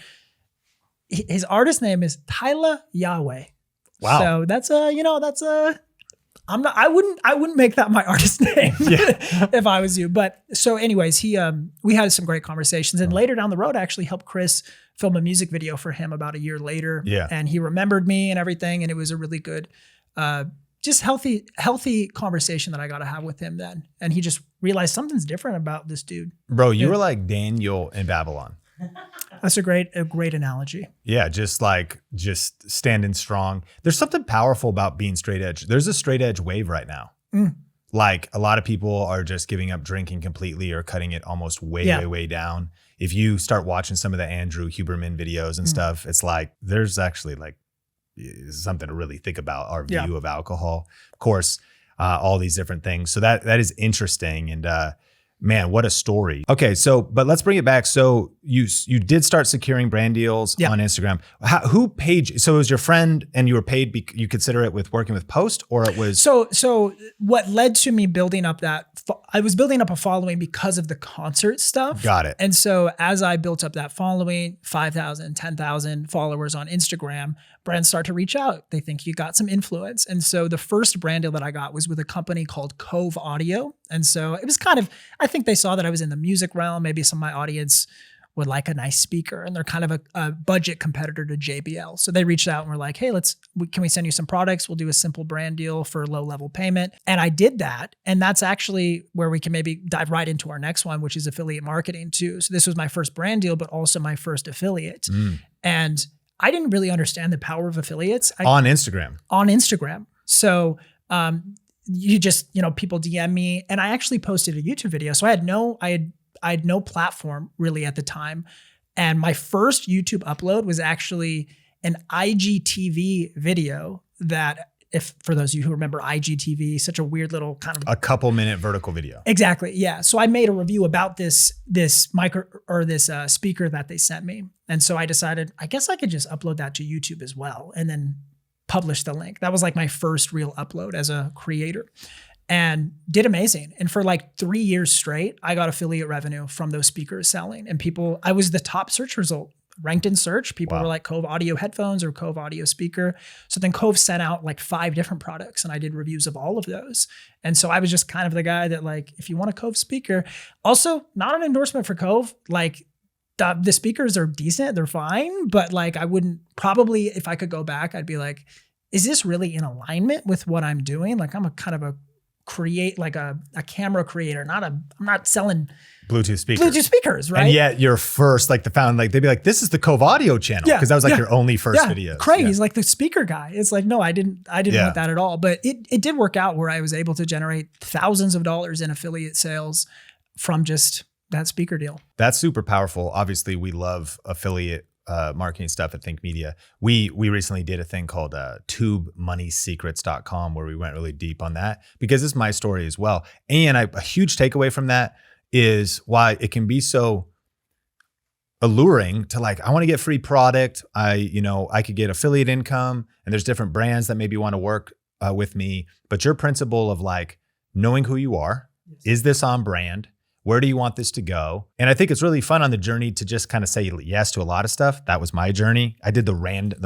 His artist name is Tyler Yahweh. Wow. So that's I wouldn't make that my artist name if I was you. But so anyways, we had some great conversations, and later down the road, I actually helped Chris film a music video for him about a year later. Yeah. And he remembered me and everything. And it was a really good, just healthy conversation that I got to have with him then. And he just realized something's different about this dude. Bro, you were like Daniel in Babylon. That's a great analogy. Yeah, just standing strong. There's something powerful about being straight edge. There's a straight edge wave right now. Like a lot of people are just giving up drinking completely or cutting it almost way down. If you start watching some of the Andrew Huberman videos and stuff, it's like there's actually like something to really think about our view of alcohol. Of course, all these different things. So that is interesting. And man, what a story. Okay, but let's bring it back. So you did start securing brand deals on Instagram. Who paid you? So it was your friend and you were paid, you consider it with working with Post, or it was? So what led to me building up I was building up a following because of the concert stuff. Got it. And so as I built up that following, 5,000, 10,000 followers on Instagram, brands start to reach out. They think you got some influence. And so the first brand deal that I got was with a company called Cove Audio. And so it was I think they saw that I was in the music realm. Maybe some of my audience would like a nice speaker, and they're kind of a budget competitor to JBL. So they reached out and were like, hey, can we send you some products? We'll do a simple brand deal for low level payment. And I did that. And that's actually where we can maybe dive right into our next one, which is affiliate marketing too. So this was my first brand deal, but also my first affiliate. And I didn't really understand the power of affiliates. On Instagram. So, you just, people DM me, and I actually posted a YouTube video. So I had no platform really at the time. And my first YouTube upload was actually an IGTV video that, if for those of you who remember IGTV, such a weird little kind of a couple minute vertical video. Exactly. Yeah. So I made a review about this micro or this speaker that they sent me. And so I decided, I guess I could just upload that to YouTube as well, and then publish the link. That was like my first real upload as a creator, and did amazing. And for like 3 years straight, I got affiliate revenue from those speakers selling. And I was the top search result, ranked in search. People were like Cove Audio headphones or Cove Audio speaker. So then Cove sent out like 5 different products, and I did reviews of all of those. And so I was just kind of the guy that, like, if you want a Cove speaker, also not an endorsement for Cove, like the speakers are decent, they're fine, but like I wouldn't probably, if I could go back, I'd be like, is this really in alignment with what I'm doing? Like I'm a kind of a create like a camera creator, I'm not selling Bluetooth speakers, right? And yet your first, like they'd be like, this is the Cove Audio channel. Because that was like your only first video. Craig, he's like the speaker guy. It's like, no, I didn't want that at all. But it did work out where I was able to generate thousands of dollars in affiliate sales from just that speaker deal. That's super powerful. Obviously, we love affiliate marketing stuff at Think Media. We recently did a thing called tubemoneysecrets.com where we went really deep on that because it's my story as well. And a huge takeaway from that is why it can be so alluring to like, I want to get free product. I could get affiliate income and there's different brands that maybe want to work with me. But your principle of like knowing who you are, is this on brand? Where do you want this to go? And I think it's really fun on the journey to just kind of say yes to a lot of stuff. That was my journey. I did the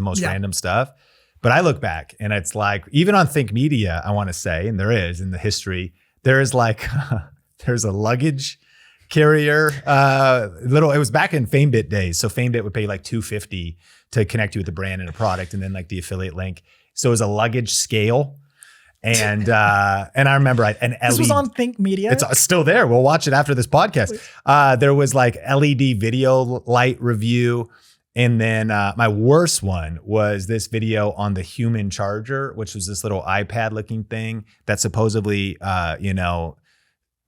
most random stuff. But I look back and it's like, even on Think Media, I want to say, and there is in the history, there is like, there's a luggage carrier, it was back in FameBit days. So FameBit would pay like $250 to connect you with the brand and a product and then like the affiliate link. So it was a luggage scale. And I remember this was on Think Media. It's still there. We'll watch it after this podcast. There was like LED video light review. And then my worst one was this video on the human charger, which was this little iPad looking thing that supposedly,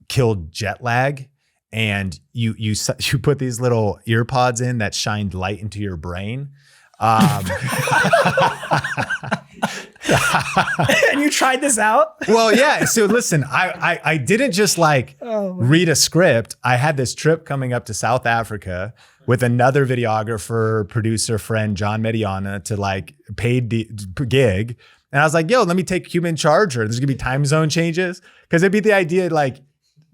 killed jet lag. And you put these little ear pods in that shined light into your brain. And you tried this out? Well, yeah. So listen, I didn't just read a script. I had this trip coming up to South Africa with another videographer, producer friend, John Mediana, to like paid the gig. And I was like, yo, let me take human charger. There's gonna be time zone changes. Cause it'd be the idea like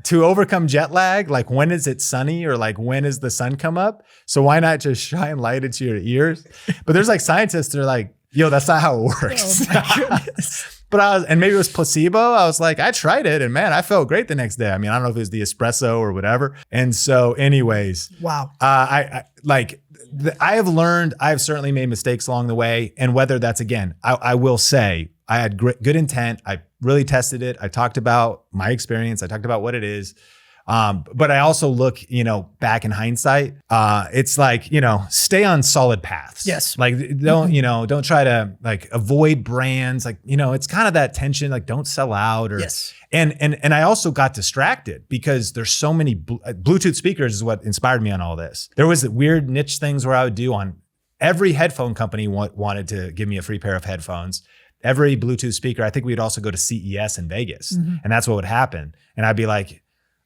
to overcome jet lag, like when is it sunny or like when is the sun come up? So why not just shine light into your ears? But there's like scientists that are like, yo, that's not how it works. Oh my goodness. But and maybe it was placebo. I was like, I tried it and man, I felt great the next day. I mean, I don't know if it was the espresso or whatever. And so anyways, wow. I have certainly made mistakes along the way. And whether that's, again, I will say I had good intent. I really tested it. I talked about my experience. I talked about what it is. But I also look, back in hindsight, it's like, stay on solid paths. Yes. Like don't try to like avoid brands. Like, it's kind of that tension, like don't sell out or, yes. And I also got distracted because there's so many Bluetooth speakers is what inspired me on all this. There was weird niche things where I would do on every headphone company wanted to give me a free pair of headphones. Every Bluetooth speaker, I think we'd also go to CES in Vegas and that's what would happen. And I'd be like,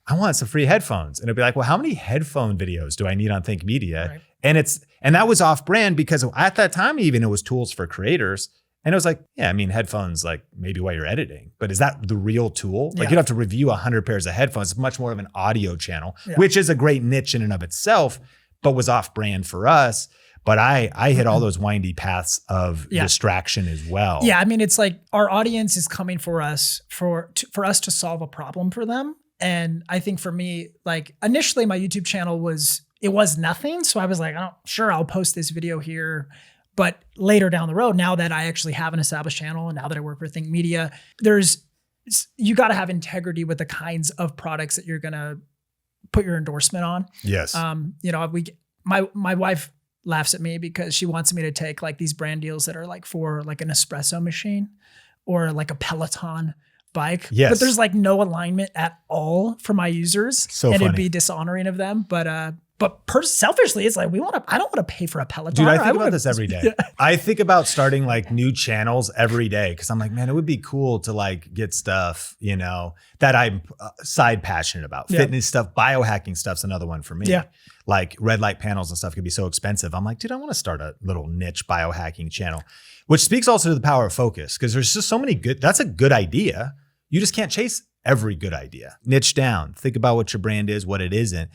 I want some free headphones. And it'd be like, well, how many headphone videos do I need on Think Media? Right. And that was off brand because at that time, even it was tools for creators. And it was like, yeah, I mean, headphones, like maybe while you're editing, but is that the real tool? Like you'd have to review 100 pairs of headphones. It's much more of an audio channel, which is a great niche in and of itself, but was off brand for us. But I hit all those windy paths of distraction as well. Yeah, I mean, it's like our audience is coming for us for us to solve a problem for them. And I think for me, like initially my YouTube channel was nothing. So I was like, I'll post this video here. But later down the road, now that I actually have an established channel and now that I work for Think Media, you got to have integrity with the kinds of products that you're going to put your endorsement on. Yes. My wife laughs at me because she wants me to take like these brand deals that are like for like an espresso machine or like a Peloton bike. Yes. But there's like no alignment at all for my users. So and funny. It'd be dishonoring of them. But selfishly, it's like I don't want to pay for a Peloton. Dude, I think about this every day. Yeah. I think about starting like new channels every day because I'm like, man, it would be cool to like get stuff, that I'm side passionate about. Yeah. Fitness stuff, biohacking stuff's another one for me. Yeah. Like red light panels and stuff could be so expensive. I'm like, dude, I want to start a little niche biohacking channel, which speaks also to the power of focus because there's just so many that's a good idea. You just can't chase every good idea. Niche down. Think about what your brand is, what it isn't.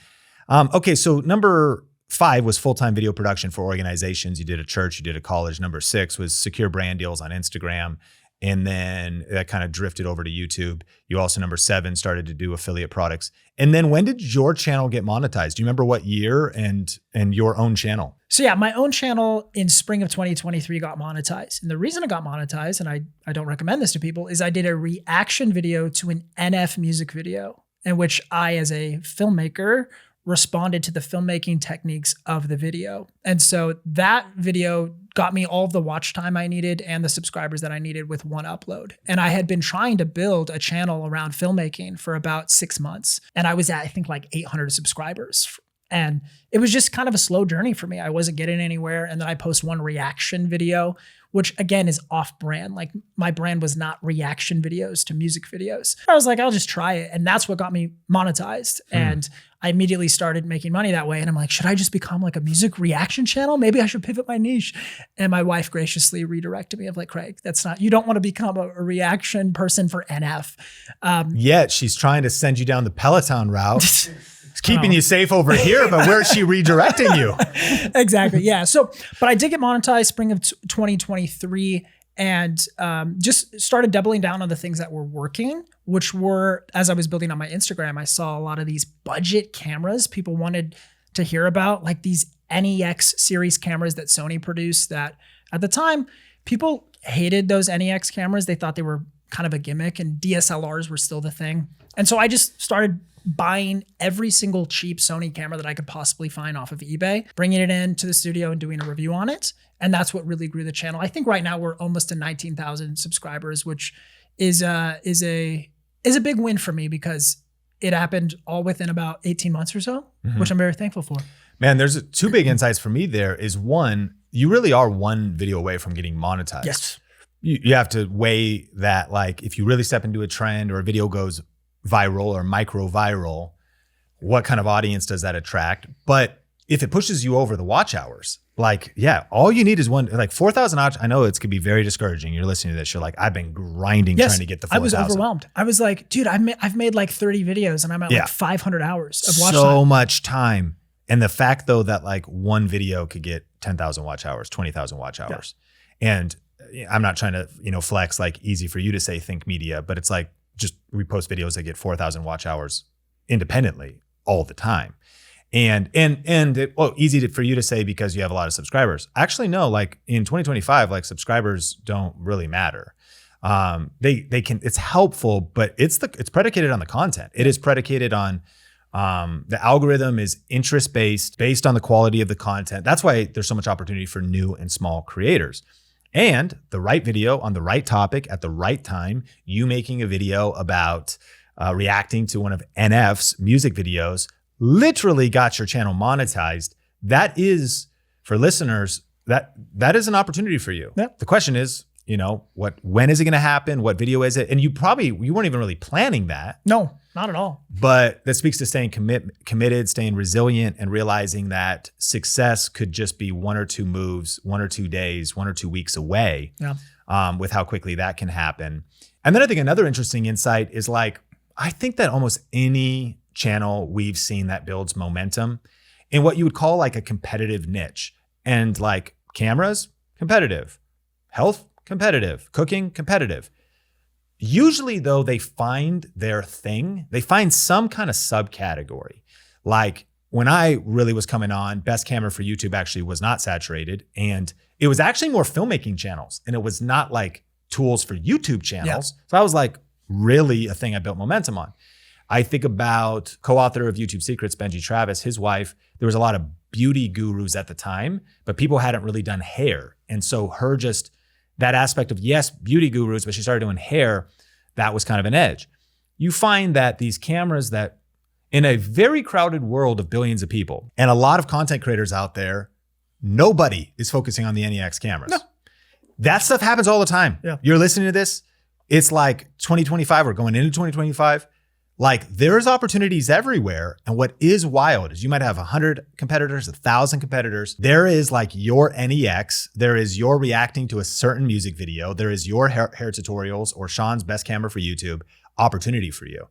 Okay, so number 5 was full-time video production for organizations. You did a church, you did a college. Number 6 was secure brand deals on Instagram. And then that kind of drifted over to YouTube. You also, number 7, started to do affiliate products. And then when did your channel get monetized? Do you remember what year and your own channel? So yeah, my own channel in spring of 2023 got monetized. And the reason it got monetized, and I don't recommend this to people, is I did a reaction video to an NF music video in which I, as a filmmaker, responded to the filmmaking techniques of the video. And so that video got me all of the watch time I needed and the subscribers that I needed with one upload. And I had been trying to build a channel around filmmaking for about 6 months. And I was at, I think, like 800 subscribers. And it was just kind of a slow journey for me. I wasn't getting anywhere. And then I post one reaction video, which again is off brand. Like my brand was not reaction videos to music videos. I was like, I'll just try it. And that's what got me monetized. And I immediately started making money that way. And I'm like, should I just become like a music reaction channel? Maybe I should pivot my niche. And my wife graciously redirected me of like, Craig, that's not, you don't want to become a reaction person for NF. Yet she's trying to send you down the Peloton route. It's keeping you safe over here, but where is she redirecting you? Exactly. Yeah. So, but I did get monetized spring of 2023 and just started doubling down on the things that were working, which were, as I was building on my Instagram, I saw a lot of these budget cameras people wanted to hear about, like these NEX series cameras that Sony produced that at the time, people hated those NEX cameras. They thought they were kind of a gimmick and DSLRs were still the thing. And so I just started buying every single cheap Sony camera that I could possibly find off of eBay, bringing it into the studio and doing a review on it. And that's what really grew the channel. I think right now we're almost to 19,000 subscribers, which is a big win for me because it happened all within about 18 months or so, which I'm very thankful for. Man, there's 2 big insights for me there is one, you really are one video away from getting monetized. Yes. You have to weigh that, like if you really step into a trend or a video goes viral or micro viral, what kind of audience does that attract? But if it pushes you over the watch hours, like, yeah, all you need is one, like 4,000 watch. I know it could be very discouraging. You're listening to this. You're like, I've been grinding trying to get the 4,000. I was overwhelmed. I was like, dude, I've made like 30 videos and I'm at like 500 hours of watch time. So much time. And the fact though, that like one video could get 10,000 watch hours, 20,000 watch hours. Yeah. And I'm not trying to, flex like easy for you to say think media, but it's like, just we post videos that get 4,000 watch hours independently all the time. And easy for you to say because you have a lot of subscribers. Actually, no, like in 2025, like subscribers don't really matter. They can, it's helpful, but it's predicated on the content. It is predicated on, the algorithm is interest-based, based on the quality of the content. That's why there's so much opportunity for new and small creators. And the right video on the right topic at the right time, you making a video about reacting to one of NF's music videos literally got your channel monetized. That is, for listeners, that is an opportunity for you. Yep. The question is, when is it going to happen? What video is it? And you weren't even really planning that. No, not at all. But that speaks to staying committed, staying resilient, and realizing that success could just be 1 or 2 moves, 1 or 2 days, 1 or 2 weeks away. Yeah. With how quickly that can happen. And then I think another interesting insight is like, I think that almost any channel we've seen that builds momentum in what you would call like a competitive niche. And like cameras, competitive. Health, competitive. Cooking, competitive. Usually though, they find their thing. They find some kind of subcategory. Like when I really was coming on, best camera for YouTube actually was not saturated. And it was actually more filmmaking channels. And it was not like tools for YouTube channels. Yeah. So I was like, really a thing I built momentum on. I think about co-author of YouTube Secrets, Benji Travis, his wife, there was a lot of beauty gurus at the time, but people hadn't really done hair. And so her just, that aspect of, yes, beauty gurus, but she started doing hair, that was kind of an edge. You find that these cameras that in a very crowded world of billions of people and a lot of content creators out there, nobody is focusing on the NEX cameras. No. That stuff happens all the time. Yeah. You're listening to this, it's like 2025, we're going into 2025. Like there's opportunities everywhere. And what is wild is you might have 100 competitors, 1,000 competitors. There is like your NEX. There is your reacting to a certain music video. There is your hair tutorials or Sean's best camera for YouTube opportunity for you.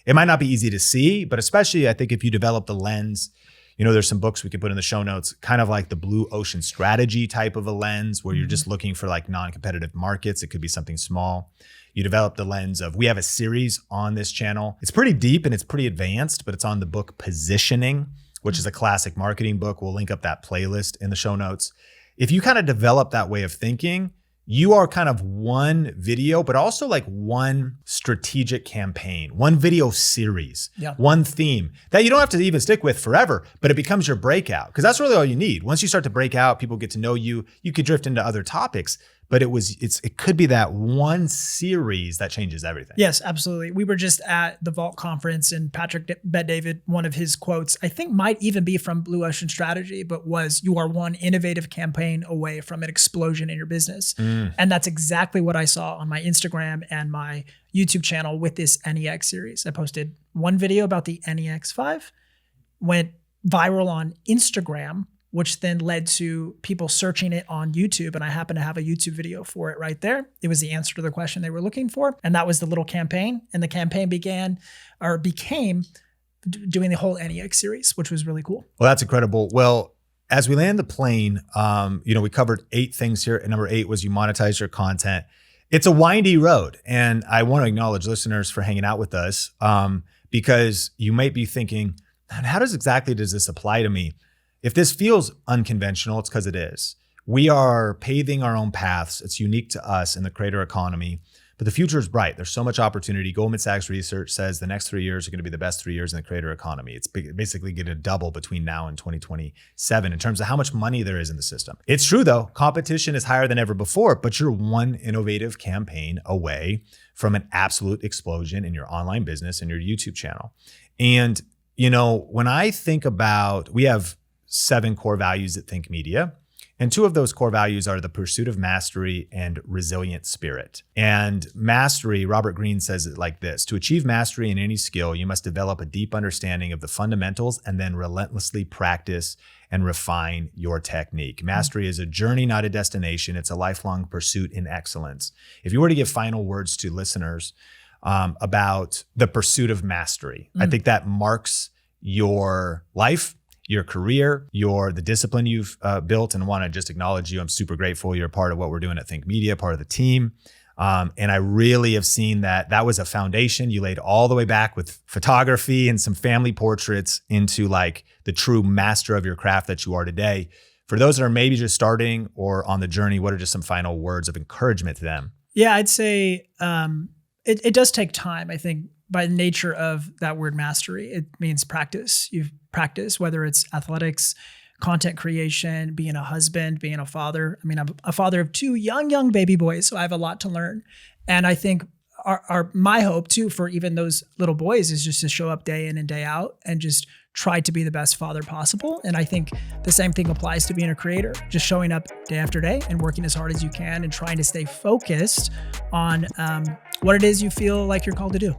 It might not be easy to see, but especially I think if you develop the lens, There's some books we could put in the show notes, kind of like the blue ocean strategy type of a lens where you're just looking for like non-competitive markets. It could be something small. You develop the lens of, we have a series on this channel. It's pretty deep and it's pretty advanced, but it's on the book Positioning, which is a classic marketing book. We'll link up that playlist in the show notes. If you kind of develop that way of thinking, you are kind of one video, but also like one strategic campaign, one video series, one theme that you don't have to even stick with forever, but it becomes your breakout. Because that's really all you need. Once you start to break out, people get to know you, you could drift into other topics. But it could be that one series that changes everything. Yes, absolutely. We were just at the Vault conference, and Patrick Bet-David, one of his quotes, I think might even be from Blue Ocean Strategy, but was, "You are one innovative campaign away from an explosion in your business." And that's exactly what I saw on my Instagram and my YouTube channel with this NEX series. I posted one video about the NEX 5, went viral on Instagram, which then led to people searching it on YouTube. And I happen to have a YouTube video for it right there. It was the answer to the question they were looking for. And that was the little campaign. And the campaign became doing the whole NEX series, which was really cool. Well, that's incredible. Well, as we land the plane, we covered 8 things here. And number 8 was you monetize your content. It's a windy road. And I want to acknowledge listeners for hanging out with us because you might be thinking, how does this apply to me? If this feels unconventional, it's because it is. We are paving our own paths. It's unique to us in the creator economy, but the future is bright. There's so much opportunity. Goldman Sachs research says the next 3 years are going to be the best 3 years in the creator economy. It's basically going to double between now and 2027 in terms of how much money there is in the system. It's true though, competition is higher than ever before, but you're one innovative campaign away from an absolute explosion in your online business and your YouTube channel. And, when I think about, we have 7 core values at Think Media. And 2 of those core values are the pursuit of mastery and resilient spirit. And mastery, Robert Greene says it like this: to achieve mastery in any skill, you must develop a deep understanding of the fundamentals and then relentlessly practice and refine your technique. Mastery is a journey, not a destination. It's a lifelong pursuit in excellence. If you were to give final words to listeners about the pursuit of mastery, I think that marks your life, your career, the discipline you've built, and want to just acknowledge you. I'm super grateful you're a part of what we're doing at Think Media, part of the team. And I really have seen that was a foundation you laid all the way back with photography and some family portraits into like the true master of your craft that you are today. For those that are maybe just starting or on the journey, what are just some final words of encouragement to them? Yeah, I'd say it does take time. I think by the nature of that word mastery, it means practice. You've practiced, whether it's athletics, content creation, being a husband, being a father. I mean, I'm a father of 2 young baby boys, so I have a lot to learn. And I think my hope too for even those little boys is just to show up day in and day out and just try to be the best father possible. And I think the same thing applies to being a creator, just showing up day after day and working as hard as you can and trying to stay focused on what it is you feel like you're called to do.